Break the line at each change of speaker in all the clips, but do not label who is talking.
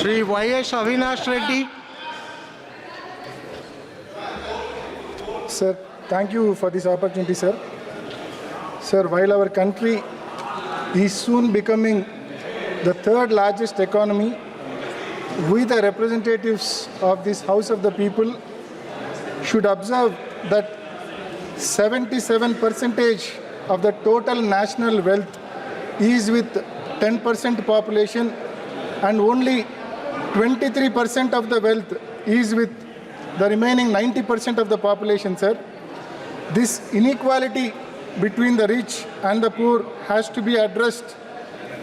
Shri Avinash Reddy.
Sir, thank you for this opportunity, sir. Sir, while our country is soon becoming the third largest economy, we, the representatives of this House of the People, should observe that 77% of the total national wealth is with 10% population, and only 23% of the wealth is with the remaining 90% of the population, sir. This inequality between the rich and the poor has to be addressed,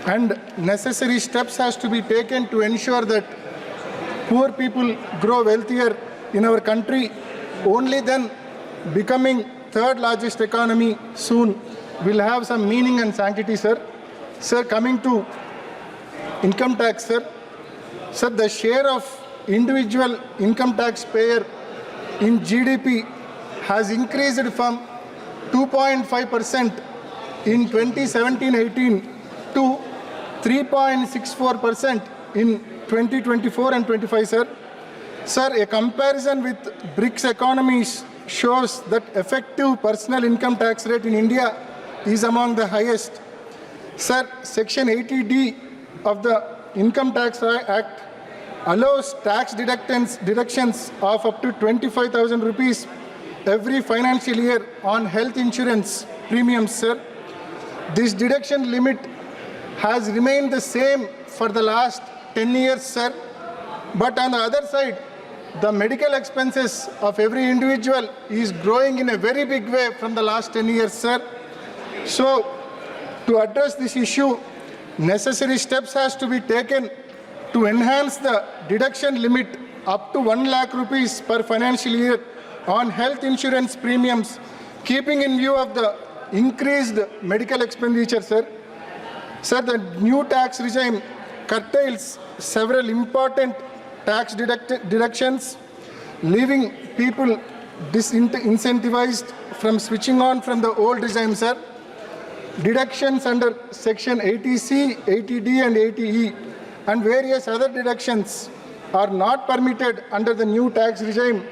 and necessary steps has to be taken to ensure that poor people grow wealthier in our country. Only then becoming third largest economy soon will have some meaning and sanctity, sir. Sir, coming to income tax, sir. Sir, the share of individual income tax payer in GDP has increased from 2.5% in 2017-18 to 3.64% in 2024 and 25, sir. Sir, a comparison with BRICS economies shows that effective personal income tax rate in India is among the highest. Sir, Section 80D of the Income Tax Act allows tax deductions of up to 25,000 rupees every financial year on health insurance premiums, sir. This deduction limit has remained the same for the last 10 years, sir. But on the other side, the medical expenses of every individual is growing in a very big way from the last 10 years, sir. So, to address this issue, necessary steps has to be taken to enhance the deduction limit up to 1 lakh rupees per financial year on health insurance premiums, keeping in view of the increased medical expenditure, sir. Sir, the new tax regime curtails several important tax deductions, leaving people disincentivized from switching on from the old regime, sir. Deductions under Section 80C, 80D and 80E and various other deductions are not permitted under the new tax regime,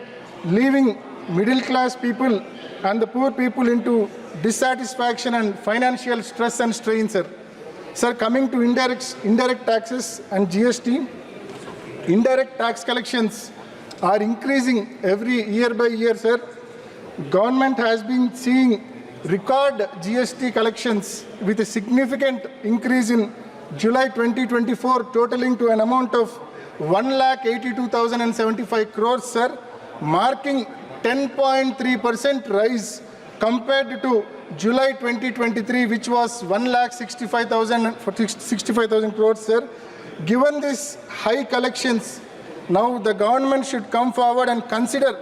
leaving middle class people and the poor people into dissatisfaction and financial stress and strain, sir. Sir, coming to indirect taxes and GST, indirect tax collections are increasing every year by year, sir. Government has been seeing record GST collections with a significant increase in July 2024, totaling to an amount of 1,82,075 crores, sir, marking 10.3% rise compared to July 2023, which was 1,65,000 crores, sir. Given this high collections, now the government should come forward and consider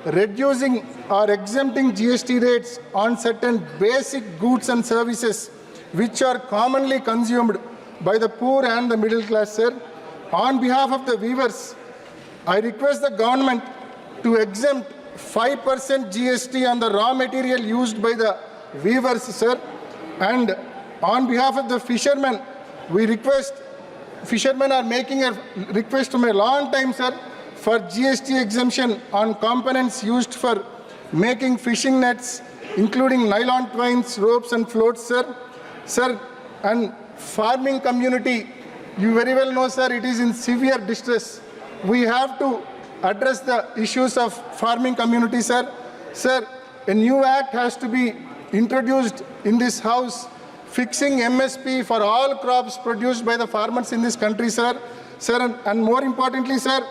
reducing or exempting GST rates on certain basic goods and services which are commonly consumed by the poor and the middle class, sir. On behalf of the weavers, I request the government to exempt 5% GST on the raw material used by the weavers, sir. And on behalf of the fishermen, we request, fishermen are making a request from a long time, sir, for GST exemption on components used for making fishing nets, including nylon twines, ropes and floats, sir. Sir, and farming community, you very well know, sir, it is in severe distress. We have to address the issues of farming community, sir. Sir, a new act has to be introduced in this house, fixing MSP for all crops produced by the farmers in this country, sir. Sir, and more importantly, sir,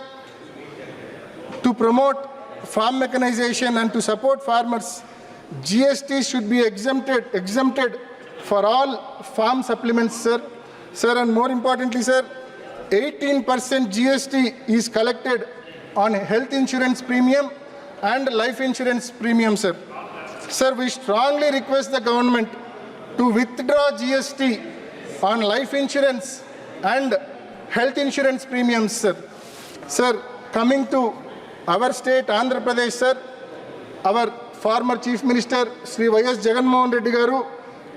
to promote farm mechanization and to support farmers, GST should be exempted for all farm supplements, sir. Sir, and more importantly, sir, 18% GST is collected on health insurance premium and life insurance premium, sir. Sir, we strongly request the government to withdraw GST on life insurance and health insurance premiums, sir. Sir, coming to our state, Andhra Pradesh, sir, our former Chief Minister, Sri Mohan Reddy Garu,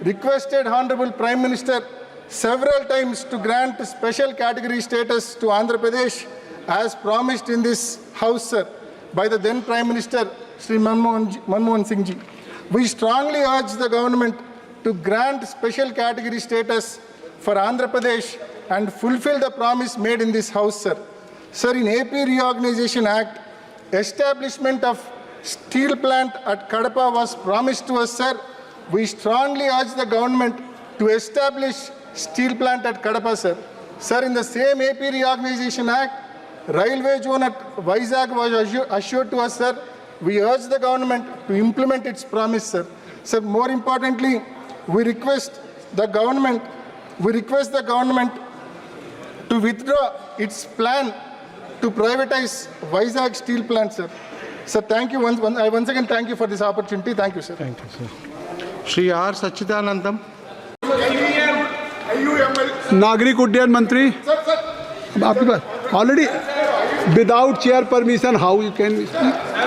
requested Honorable Prime Minister several times to grant special category status to Andhra Pradesh as promised in this House, sir, by the then Prime Minister, Sri Manmohan Singh ji. We strongly urge the government to grant special category status for Andhra Pradesh and fulfill the promise made in this House, sir. Sir, in AP Reorganization Act, establishment of steel plant at Kadapa was promised to us, sir. We strongly urge the government to establish steel plant at Kadapa, sir. Sir, in the same AP Reorganization Act, railway zone at Vizag was assured to us, sir. We urge the government to implement its promise, sir. Sir, more importantly, we request the government to withdraw its plan to privatize Vizag steel plant, sir. Sir, thank you. I once again thank you for this opportunity. Thank you, sir.
Thank you, sir. Shri R. Sachidanandam.
नागरिक उड्डयन मंत्री आपके पास already without chair permission how you can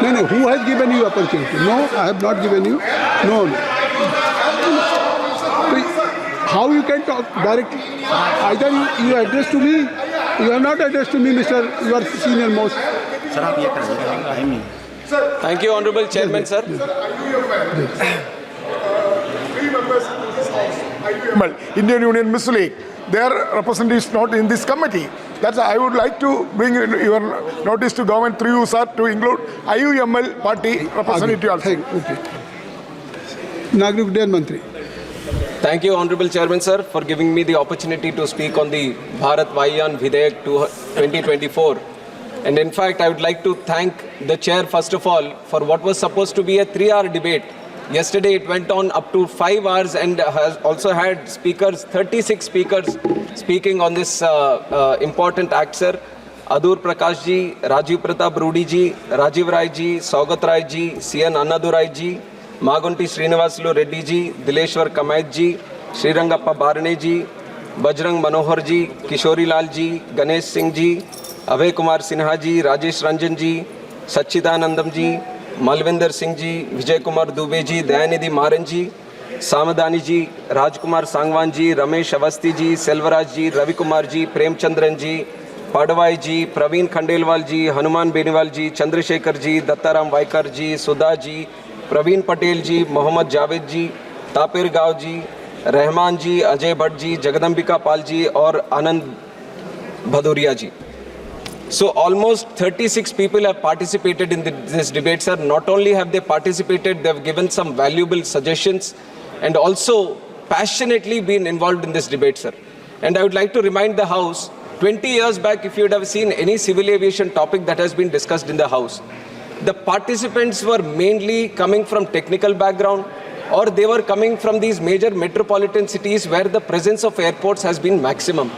नहीं who has given you opportunity no I have not given you no how you can talk directly either you address to me you have not address to me mister you are senior most
sir आप ये करेंगे
Thank you, Honorable Chairman, sir.
Indian Union Muslim League, their representative is not in this committee. That's I would like to bring your notice to government through you, sir, to include IUML party representative also.
Okay. नागरिक उड्डयन मंत्री
Thank you, Honorable Chairman, sir, for giving me the opportunity to speak on the Vayan Vidheyak 2024. And in fact, I would like to thank the chair, first of all, for what was supposed to be a 3-hour debate. Yesterday, it went on up to 5 hours and has also had speakers, 36 speakers speaking on this important act, sir. Adur Prakash ji, Rajiv Pratap Rudi ji, Rajiv Rai ji, Saugat Rai ji, CN Annadurai ji, Magunti Srinivasulu Reddy ji, Dileshwar Kamayat ji, Srirangappa Barane ji, Bajrang Manohar ji, Kishori Lal ji, Ganesh Singh ji, Abhay Kumar Sinha ji, Rajesh Ranjan जी, सच्चिदानंदम जी, मलविंदर सिंह जी, विजय कुमार दुबे जी, दयानिधि मारन जी, सामदानी जी, राजकुमार सांगवान जी, रमेश अवस्थी जी, सेल्वराज जी, रवि कुमार जी, प्रेमचंद्रन जी, पाडवाई जी, प्रवीण खंडेलवाल जी, हनुमान बेनीवाल जी, चंद्रशेखर जी, दत्ताराम वायकर जी, सुधा जी, प्रवीण पटेल जी, मोहम्मद जावेद जी, तापिर गांव जी, रहमान जी, अजय भट्ट जी, जगदम्बिका पाल जी और आनंद भदौरिया जी. So almost 36 people have participated in this debate, sir. Not only have they participated, they have given some valuable suggestions and also passionately been involved in this debate, sir. And I would like to remind the House, 20 years back, if you would have seen any civil aviation topic that has been discussed in the House, the participants were mainly coming from technical background or they were coming from these major metropolitan cities where the presence of airports has been maximum.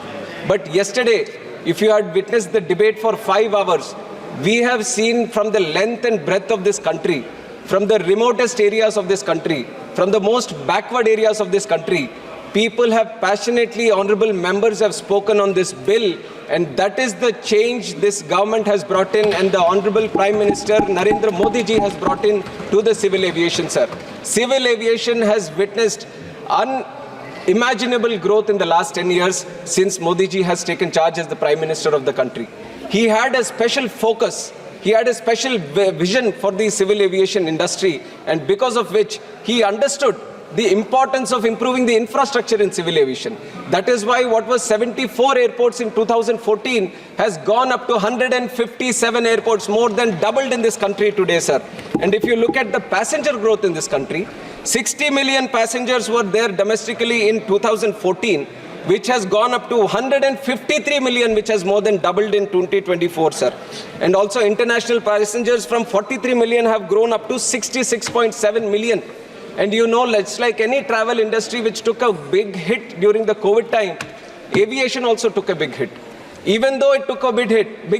But yesterday, if you had witnessed the debate for 5 hours, we have seen from the length and breadth of this country, from the remotest areas of this country, from the most backward areas of this country, people have passionately, honorable members have spoken on this bill, and that is the change this government has brought in and the Honorable Prime Minister Narendra Modi ji has brought in to the civil aviation, sir. Civil aviation has witnessed unimaginable growth in the last 10 years since Modi ji has taken charge as the Prime Minister of the country. He had a special focus, he had a special vision for the civil aviation industry, and because of which he understood the importance of improving the infrastructure in civil aviation. That is why what was 74 airports in 2014 has gone up to 157 airports, more than doubled in this country today, sir. And if you look at the passenger growth in this country, 60 million passengers were there domestically in 2014, which has gone up to 153 million, which has more than doubled in 2024, sir. And also international passengers from 43 million have grown up to 66.7 million. And you know, it's like any travel industry which took a big hit during the COVID time, aviation also took a big hit. Even though it took a big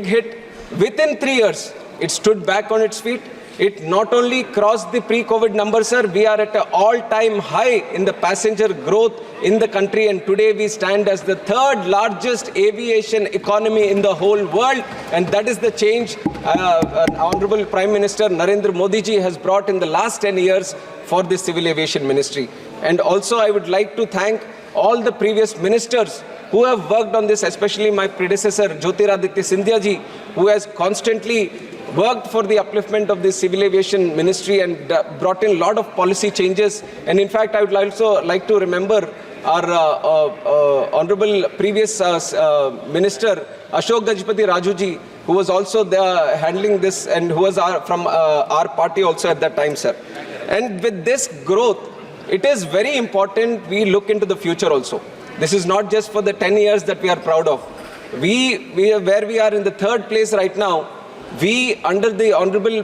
hit, within 3 years, it stood back on its feet. It not only crossed the pre-COVID numbers, sir, we are at an all-time high in the passenger growth in the country, and today we stand as the third largest aviation economy in the whole world, and that is the change Honorable Prime Minister Narendra Modi ji has brought in the last 10 years for the Civil Aviation Ministry. And also I would like to thank all the previous ministers who have worked on this, especially my predecessor Jyotiraditya Scindia ji, who has constantly worked for the upliftment of the civil aviation ministry and brought in a lot of policy changes. And in fact, I would also like to remember our honorable previous minister Ashok Gajpati Raju ji, who was also there handling this and who was from our party also at that time, sir. And with this growth, it is very important we look into the future also. This is not just for the 10 years that we are proud of. We are where we are in the third place right now. We, under the honorable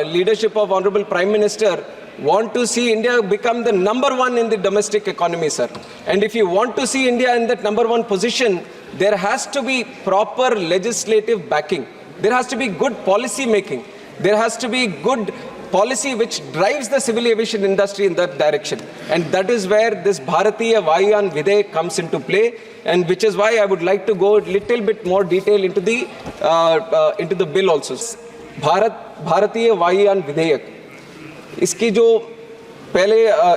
leadership of honorable Prime Minister, want to see India become the number one in the domestic economy, sir. And if you want to see India in that number one position, there has to be proper legislative backing. There has to be good policy making. There has to be good policy which drives the civil aviation industry in that direction. And that is where this Bharatiya Vayan Vidheyak comes into play, and which is why I would like to go a little bit more detail into the bill also. Bharatiya Vayan Vidheyak. इसकी जो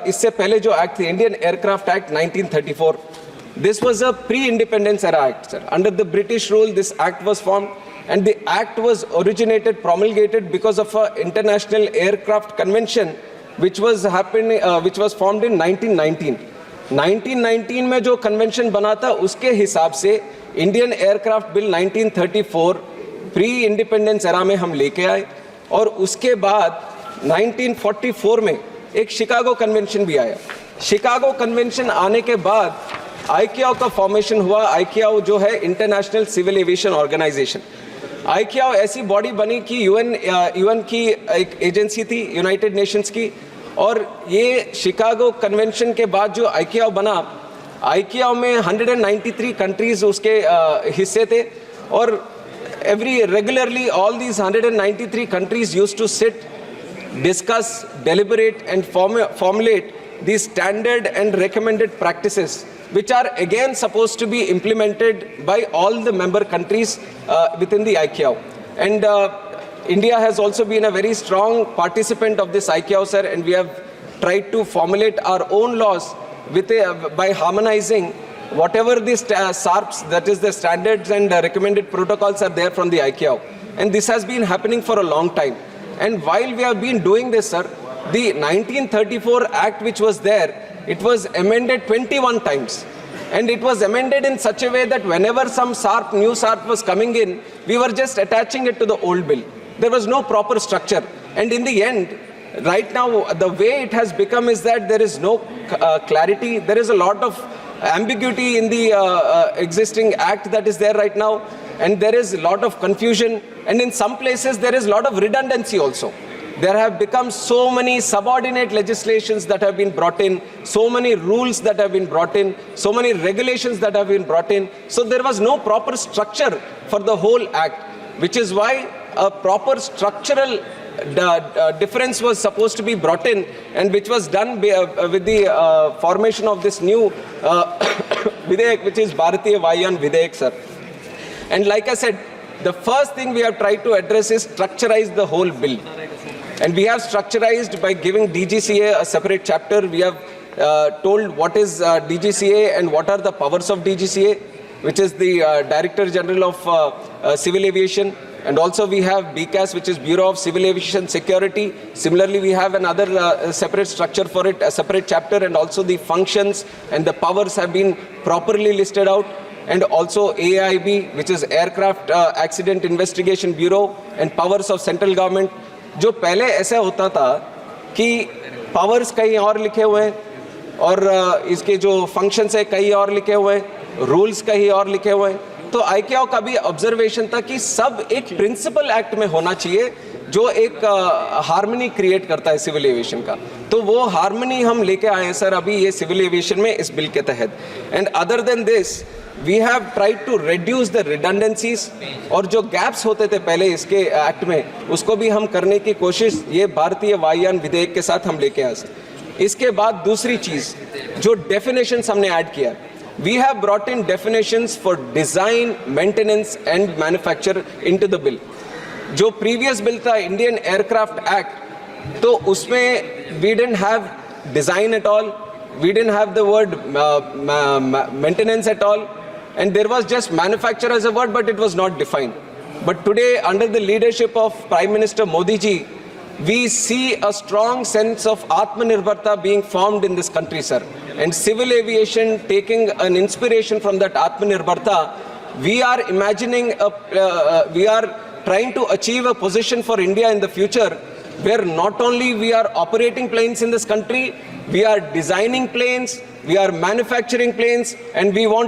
इससे पहले जो act थी, Indian aircraft act 1934, this was a pre-independence era act, sir. Under the British rule, this act was formed, and the act was promulgated because of an international aircraft convention which was formed in 1919. 1919 में जो convention बना था, उसके हिसाब से Indian aircraft bill 1934 pre independence era में हम लेके आए, और उसके बाद 1944 में एक शिकागो कन्वेंशन भी आया. शिकागो कन्वेंशन आने के बाद आईकेओ का फॉर्मेशन हुआ. आईकेओ जो है इंटरनेशनल सिविल एविएशन ऑर्गेनाइजेशन. आईकेओ ऐसी बॉडी बनी कि यूएन की एक एजेंसी थी, यूनाइटेड नेशंस की. और ये शिकागो कन्वेंशन के बाद जो आईकेओ बना, आईकेओ में 193 कंट्रीज उसके हिस्से थे, और regularly all these 193 countries used to sit, discuss, deliberate and formulate these standard and recommended practices, which are again supposed to be implemented by all the member countries within the ICAO. And India has also been a very strong participant of this ICAO, sir, and we have tried to formulate our own laws by harmonizing whatever these SARPs, that is the standards and recommended protocols, are there from the ICAO. And this has been happening for a long time. And while we have been doing this, sir, the 1934 Act which was there, it was amended 21 times. And it was amended in such a way that whenever some SARP, new SARP was coming in, we were just attaching it to the old bill. There was no proper structure. And in the end, right now, the way it has become is that there is no clarity. There is a lot of ambiguity in the existing Act that is there right now. And there is a lot of confusion, and in some places there is a lot of redundancy also. There have become so many subordinate legislations that have been brought in, so many rules that have been brought in, so many regulations that have been brought in. So there was no proper structure for the whole Act, which is why a proper structural difference was supposed to be brought in, and which was done with the formation of this new Vidheyak, which is Bharatiya Vayan Vidheyak, sir. And like I said, the first thing we have tried to address is structurize the whole bill. And we have structurized by giving DGCA a separate chapter. We have told what is DGCA and what are the powers of DGCA, which is the Director General of Civil Aviation. And also we have BCAS, which is Bureau of Civil Aviation Security. Similarly, we have another separate structure for it, a separate chapter, and also the functions and the powers have been properly listed out. And also AIB, which is Aircraft Accident Investigation Bureau, and powers of central government. जो पहले ऐसा होता था कि powers कहीं और लिखे हुए हैं और इसके जो functions है कहीं और लिखे हुए हैं, rules कहीं और लिखे हुए हैं. तो ICAO का भी observation था कि सब एक principal act में होना चाहिए जो एक हार्मनी क्रिएट करता है सिविल एविएशन का. तो वो हार्मनी हम लेके आए हैं सर अभी ये सिविल एविएशन में इस बिल के तहत. And other than this we have tried to reduce the redundancies, और जो गैप्स होते थे पहले इसके एक्ट में उसको भी हम करने की कोशिश ये भारतीय वायुयान विधेयक के साथ हम लेके आए. इसके बाद दूसरी चीज़ जो डेफिनेशंस हमने ऐड किया, we have brought in definitions for design, maintenance and manufacture into the bill. जो प्रीवियस बिल था इंडियन एयरक्राफ्ट एक्ट, तो उसमें we didn't have design at all, We didn't have the word maintenance at all. And there was just manufacture as a word, but it was not defined. But today, under the leadership of Prime Minister Modi ji, we see a strong sense of Atmanirbharta being formed in this country, sir. And civil aviation taking an inspiration from that Atmanirbharta, we are imagining, we are trying to achieve a position for India in the future where not only we are operating planes in this country, we are designing planes, we are manufacturing planes, and we want